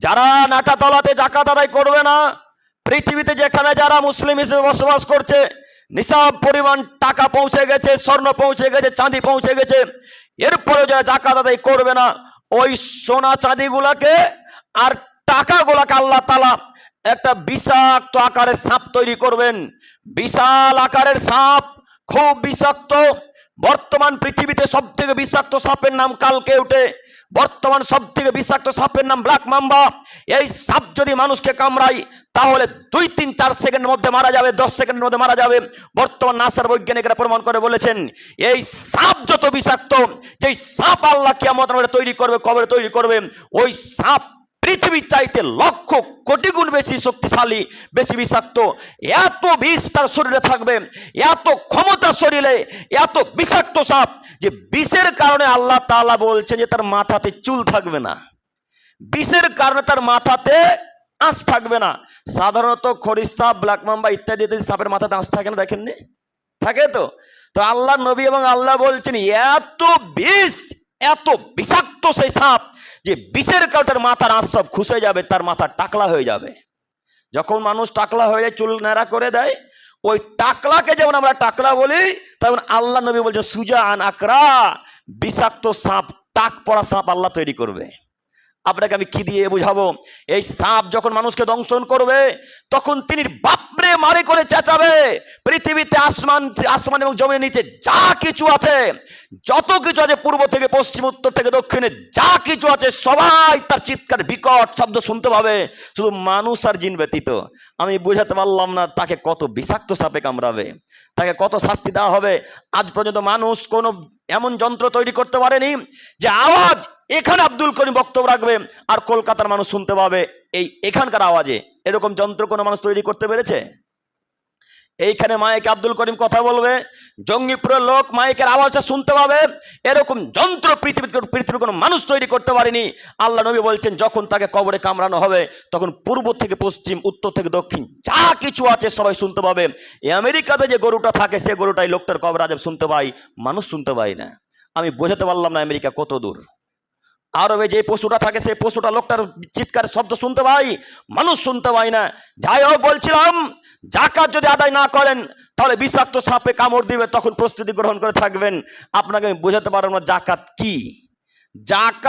যারা নাটাতলাতে জাকাত আদায় করবে না, পৃথিবীতে যেখানে যারা মুসলিম হিসেবে বসবাস করছে, নিসাব পরিমাণ টাকা পৌঁছে গেছে, স্বর্ণ পৌঁছে গেছে, চাঁদি পৌঁছে গেছে, এরপরে যারা জাকাত আদায় করবে না, ওই সোনা চাঁদিগুলাকে আর টাকাগুলাকে আল্লাহ তাআলা একটা বিষাক্ত আকারের সাপ তৈরি করবেন। বিশাল আকারের সাপ, খুব বিষাক্ত। বর্তমান পৃথিবীতে সব থেকে বিষাক্ত সাপের নাম কালকেউটে। বর্তমান সব থেকে বিষাক্ত সাপের নাম ব্ল্যাক মাম্বা। এই সাপ যদি মানুষকে কামড়ায় তাহলে 2-3-4 সেকেন্ডের মধ্যে মারা যাবে, 10 সেকেন্ডের মধ্যে মারা যাবে। বর্তমান নাসার বৈজ্ঞানিকরা প্রমাণ করে বলেছেন এই সাপ যত বিষাক্ত, যেই সাপ আল্লাহ কিয়ামতের মাঠে তৈরি করবে, কবরে তৈরি করবে, ওই সাপ পৃথিবীর চাইতে লক্ষ কোটি গুণ বেশি শক্তিশালী, বেশি বিষাক্ত। এত বিষ তার শরীরে থাকবে, এত ক্ষমতা শরীরে, এত বিষাক্ত সাপ যে বিষের কারণে আল্লাহ তাআলা বলছেন যে তার মাথাতে চুল থাকবে না, বিষের কারণে তার মাথাতে আঁশ থাকবে না। সাধারণত খরিস সাপ, ব্ল্যাক মাম্বা ইত্যাদি ইত্যাদি সাপের মাথাতে আঁশ থাকে না, দেখেননি? থাকে তো। তো আল্লাহ নবী এবং আল্লাহ বলছেন এত বিষ, এত বিষাক্ত সেই সাপ যে বিষের কারণে তার মাথার আঁশ সব খুশে যাবে, তার মাথা টাকলা হয়ে যাবে। যখন মানুষ টাকলা হয়ে যায়, চুল ন্যাড়া করে দেয়, ওই টাকলাকে যেমন আমরা টাকলা বলি, তেমন আল্লাহ নবী বলছেন সুজাআন আকরা, বিষাক্ত সাপ, টাক পড়া সাপ আল্লাহ তৈরি করবে। আপনাকে আমি কি দিয়ে বুঝাবো? এই সাপ যখন মানুষকে দংশন করবে তখন তিনি বাপরে মারে করে চেঁচাবে। পৃথিবীতে আসমান এবং জমিনের নিচে যা কিছু আছে, যত কিছু আছে, পূর্ব থেকে পশ্চিম, উত্তর থেকে দক্ষিণে যা কিছু আছে, সবাই তার চিৎকার বিকট শব্দ শুনতে পাবে, শুধু মানুষ আর জিন ব্যতীত। আমি বুঝাতে পারলাম না তাকে কত বিষাক্ত সাপে কামড়াবে, তাকে কত শাস্তি দেওয়া হবে। আজ পর্যন্ত মানুষ কোনো এমন যন্ত্র তৈরি করতে পারেনি যে আওয়াজ এখানে আব্দুল করিম বক্তব্য রাখবে আর কলকাতার মানুষ শুনতে পাবে এখানকার আওয়াজে। এরকম যন্ত্র কোনো মানুষ তৈরি করতে পেরেছে? এইখানে মাইকে আব্দুল করিম কথা বলবে, জঙ্গিপুরের লোক মাইকের আওয়াজটা শুনতে পাবে, এরকম যন্ত্র পৃথিবীর কোনো মানুষ তৈরি করতে পারেনি। আল্লাহ নবী বলছেন যখন তাকে কবরে কামড়ানো হবে তখন পূর্ব থেকে পশ্চিম, উত্তর থেকে দক্ষিণ যা কিছু আছে সবাই শুনতে পাবে। আমেরিকাতে যে গরুটা থাকে সে গরুটাই লোকটার কবর আজাব শুনতে পাই, মানুষ শুনতে পাই না। আমি বোঝাতে পারলাম না আমেরিকা কত দূর। আরবে যে পশুটা থাকে সেই পশুটা লোকটার চিৎকার শব্দ শুনতে পাই, মানুষ শুনতে পাই না। যাই হোক, বলছিলাম জাকাত যদি আদায় না করেন তাহলে বিষাক্ত সাপে কামড় দিবে, তখন প্রস্তুতি গ্রহণ করে থাকবেন। আপনাকে আমি বোঝাতে পারবো না জাকাত কি। জাকাত